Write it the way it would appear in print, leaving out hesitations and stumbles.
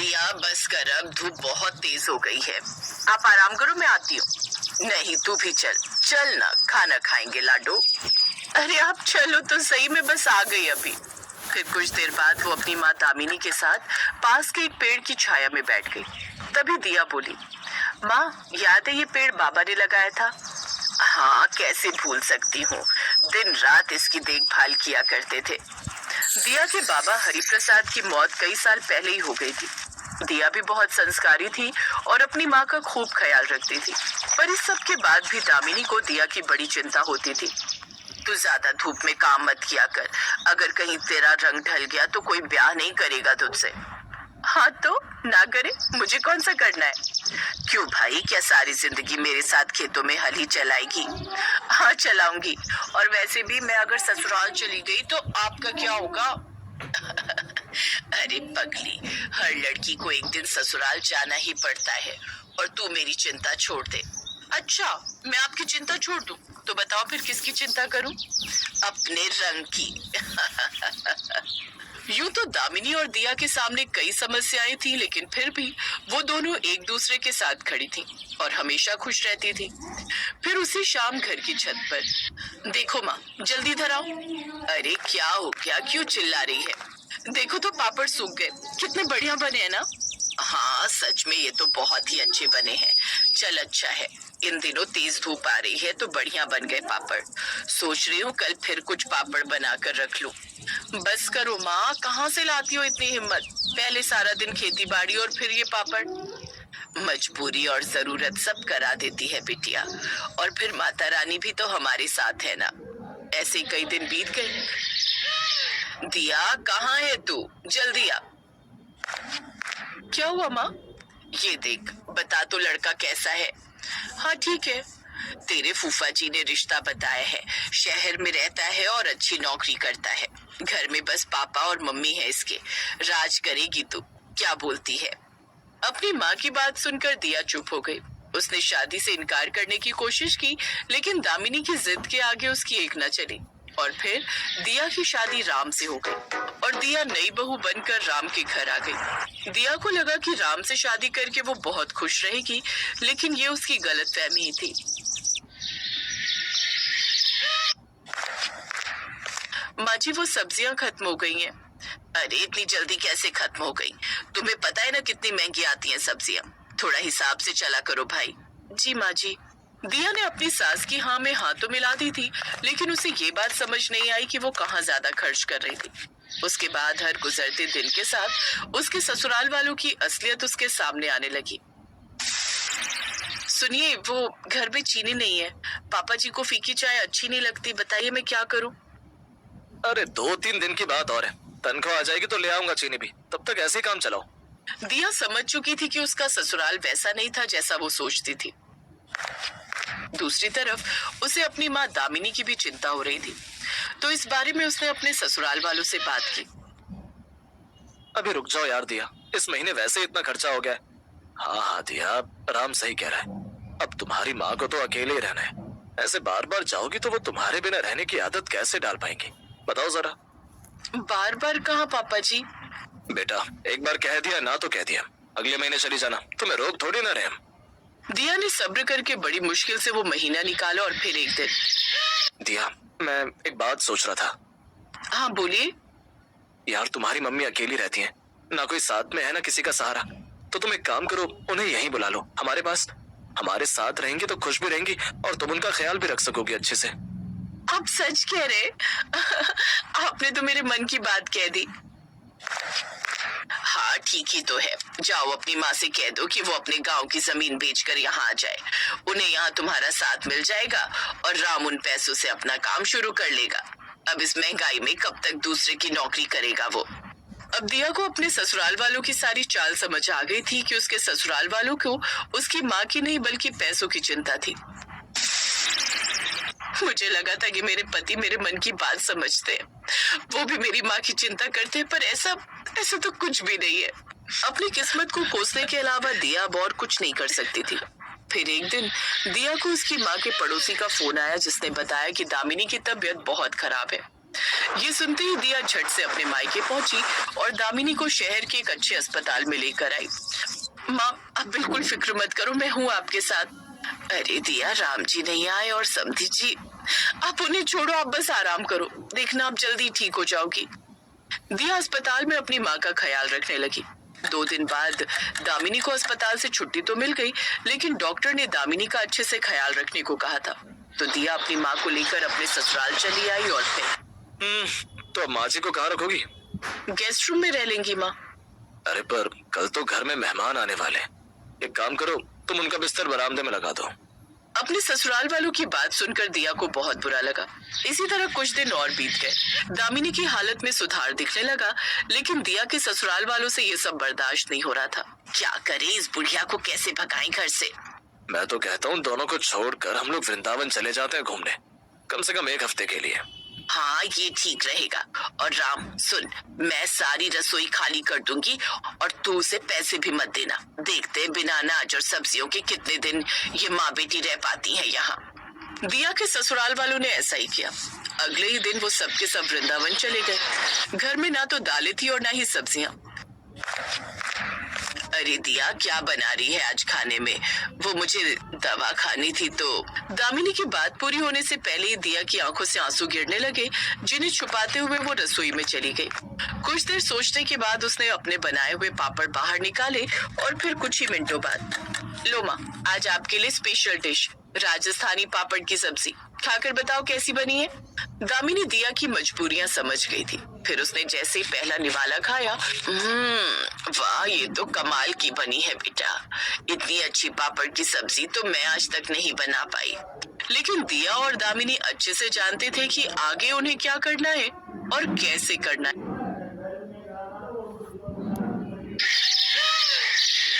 दिया बस कर, अब धूप बहुत तेज हो गई है। आप आराम करो, मैं आती हूँ। नहीं, तू भी चल। चल ना, खाना खाएंगे लाडो। अरे आप चलो तो सही, मैं बस आ गई अभी। फिर कुछ देर बाद वो अपनी माँ दामिनी के साथ पास के एक पेड़ की छाया में बैठ गई। तभी दिया बोली, माँ याद है ये पेड़ बाबा ने लगाया था? हाँ, कैसे भूल सकती हूँ, दिन रात इसकी देखभाल किया करते थे। दिया के बाबा हरिप्रसाद की मौत कई साल पहले ही हो गई थी। दिया भी बहुत संस्कारी थी और अपनी माँ का खूब ख्याल रखती थी। पर इस सब के बाद भी दामिनी को दिया की बड़ी चिंता होती थी। तू ज्यादा धूप में काम मत किया कर, अगर कहीं तेरा रंग ढल गया तो कोई ब्याह नहीं करेगा तुझसे। हाँ तो ना करे, मुझे कौन सा करना है? क्यों भाई, क्या सारी जिंदगी मेरे साथ खेतों में हल ही चलाएगी? हाँ चलाऊंगी, और वैसे भी मैं अगर ससुराल चली गई तो आपका क्या होगा? अरे पगली, हर लड़की को एक दिन ससुराल जाना ही पड़ता है, और तू मेरी चिंता छोड़ दे। अच्छा, मैं आपकी चिंता छोड़ दूं? तो बताओ फिर किसकी चिंता करूं? अपने रंग की। यूं तो दामिनी और दिया के सामने कई समस्याएं थी, लेकिन फिर भी वो दोनों एक दूसरे के साथ खड़ी थी और हमेशा खुश रहती थी। फिर उसी शाम घर की छत पर, देखो माँ, जल्दी इधर आओ। अरे क्या हो गया, क्यों चिल्ला रही है? देखो तो पापड़ सूख गए, कितने बढ़िया बने हैं ना? हाँ सच में ये तो बहुत ही अच्छे बने हैं। चल अच्छा है, इन दिनों तेज धूप आ रही है तो बढ़िया बन गए पापड़। सोच रही हूँ कल फिर कुछ पापड़ बनाकर रख लूं। बस करो माँ, कहाँ से लाती हो इतनी हिम्मत? पहले सारा दिन खेती बाड़ी और फिर ये पापड़। मजबूरी और जरूरत सब करा देती है बिटिया, और फिर माता रानी भी तो हमारे साथ है ना। ऐसे ही कई दिन बीत गए। दिया कहाँ है तू, जल्दी आ। क्या हुआ माँ? ये देख, बता तो लड़का कैसा है? हाँ ठीक है, तेरे फूफा जी ने रिश्ता बताया है, शहर में रहता है और अच्छी नौकरी करता है। घर में बस पापा और मम्मी है इसके, राज करेगी तू। क्या बोलती है? अपनी माँ की बात सुनकर दिया चुप हो गई। उसने शादी से इनकार करने की कोशिश की, लेकिन दामिनी की जिद के आगे उसकी एक न चली, और फिर दिया की शादी राम से हो गई और दिया नई बहू बनकर राम के घर आ गई। दिया को लगा कि राम से शादी करके वो बहुत खुश रहेगी, लेकिन ये उसकी गलतफहमी ही थी। माँ जी, वो सब्जियां खत्म हो गई हैं। अरे इतनी जल्दी कैसे खत्म हो गई? तुम्हें पता है ना कितनी महंगी आती हैं सब्जियां। थोड़ा हिसाब से चला करो भाई। जी माँ जी। दिया ने अपनी सास की हाँ में हाँ तो मिला दी थी, लेकिन उसे ये बात समझ नहीं आई कि वो कहाँ ज्यादा खर्च कर रही थी। उसके बाद हर गुजरते दिन के साथ उसके ससुराल वालों की असलियत उसके सामने आने लगी। सुनिए, वो घर में चीनी नहीं है। पापा जी को फीकी चाय अच्छी नहीं लगती, बताइए मैं क्या करूं? अरे 2-3 दिन की बात और है, तनख्वाह आ जाएगी तो ले आऊंगा चीनी भी, तब तक ऐसे ही काम चलाओ। दिया समझ चुकी थी कि उसका ससुराल वैसा नहीं था जैसा वो सोचती थी। दूसरी तरफ उसे अपनी माँ दामिनी की भी चिंता हो रही थी, तो इस बारे में उसने अपने ससुराल वालों से बात की। अभी रुक जाओ यार दिया, इस महीने वैसे इतना खर्चा हो गया है। हाँ हाँ दिया, राम सही कह रहा है, अब तुम्हारी माँ को तो अकेले ही रहना है। ऐसे बार बार जाओगी तो वो तुम्हारे बिना रहने की आदत कैसे डाल पाएंगी, बताओ जरा। बार बार कहाँ पापा जी? बेटा एक बार कह दिया ना तो कह दिया, अगले महीने चली जाना, तुम्हें रोक थोड़ी ना रहे हम। दिया ने सब्र करके बड़ी मुश्किल से वो महीना निकाला, और फिर एक दिन। दिया मैं एक बात सोच रहा था। हाँ बोलिए। यार तुम्हारी मम्मी अकेली रहती हैं, ना कोई साथ में है ना किसी का सहारा, तो तुम एक काम करो, उन्हें यहीं बुला लो हमारे पास। हमारे साथ रहेंगी तो खुश भी रहेंगी और तुम उनका ख्याल भी रख सकोगी अच्छे से। आप सच कह रहे? आपने तो मेरे मन की बात कह दी। हाँ ठीक ही तो है, जाओ अपनी माँ से कह दो कि वो अपने गांव की जमीन बेचकर यहाँ आ जाए। उन्हें यहाँ तुम्हारा साथ मिल जाएगा और राम उन पैसों से अपना काम शुरू कर लेगा। अब इस महंगाई में कब तक दूसरे की नौकरी करेगा वो? अब दिया को अपने ससुराल वालों की सारी चाल समझ आ गई थी कि उसके ससुराल वालों को उसकी माँ की नहीं बल्कि पैसों की चिंता थी। मुझे लगा था कि मेरे पति मेरे मन की बात समझते हैं, वो भी मेरी माँ की चिंता करते हैं, पर ऐसा ऐसा तो कुछ भी नहीं है। अपनी किस्मत को कोसने के अलावा दिया अब और कुछ नहीं कर सकती थी। फिर एक दिन दिया को उसकी माँ के पड़ोसी का फोन आया, जिसने बताया कि दामिनी की तबीयत बहुत खराब है। ये सुनते ही दिया झट से अपने मायके पहुंची और दामिनी को शहर के एक अच्छे अस्पताल में लेकर आई। माँ, आप बिल्कुल फिक्र मत करो, मैं हूँ आपके साथ। अरे दिया, राम जी नहीं आए और समधी जी, आप उन्हें छोड़ो, आप बस आराम करो, देखना आप जल्दी ठीक हो जाओगी। दिया अस्पताल में अपनी माँ का ख्याल रखने लगी। 2 दिन बाद दामिनी को अस्पताल से छुट्टी तो मिल गई, लेकिन डॉक्टर ने दामिनी का अच्छे से ख्याल रखने को कहा था। तो दिया अपनी माँ को लेकर अपने ससुराल चली आई और फिर तो अब माँ जी को कहाँ रखोगी? गेस्ट रूम में रह लेंगी माँ। अरे पर कल तो घर में मेहमान आने वाले। एक काम करो, तुम उनका बिस्तर बरामदे में लगा दो। अपने ससुराल वालों की बात सुनकर दिया को बहुत बुरा लगा। इसी तरह कुछ दिन और बीत गए। दामिनी की हालत में सुधार दिखने लगा, लेकिन दिया के ससुराल वालों से ये सब बर्दाश्त नहीं हो रहा था। क्या करे, इस बुढ़िया को कैसे भगाएं घर से। मैं तो कहता हूँ दोनों को छोड़कर हम लोग वृंदावन चले जाते हैं घूमने, कम से कम 1 हफ्ते के लिए। हाँ, ये ठीक रहेगा। और राम सुन, मैं सारी रसोई खाली कर दूंगी और तू उसे पैसे भी मत देना। देखते हैं बिना अनाज और सब्जियों के कितने दिन ये माँ बेटी रह पाती हैं यहाँ। दिया के ससुराल वालों ने ऐसा ही किया। अगले ही दिन वो सब के सब वृंदावन चले गए। घर में ना तो दालें थी और ना ही सब्जियां। अरे दिया, क्या बना रही है आज खाने में? वो मुझे दवा खानी थी। तो दामिनी की बात पूरी होने से पहले ही दिया की आंखों से आंसू गिरने लगे, जिन्हें छुपाते हुए वो रसोई में चली गई। कुछ देर सोचने के बाद उसने अपने बनाए हुए पापड़ बाहर निकाले और फिर कुछ ही मिनटों बाद, लो माँ, आज आपके लिए स्पेशल डिश, राजस्थानी पापड़ की सब्जी, खाकर बताओ कैसी बनी है। दामिनी दिया की मजबूरियां समझ गई थी। फिर उसने जैसे ही पहला निवाला खाया, वाह, ये तो कमाल की बनी है बेटा। इतनी अच्छी पापड़ की सब्जी तो मैं आज तक नहीं बना पाई। लेकिन दिया और दामिनी अच्छे से जानते थे कि आगे उन्हें क्या करना है और कैसे करना है।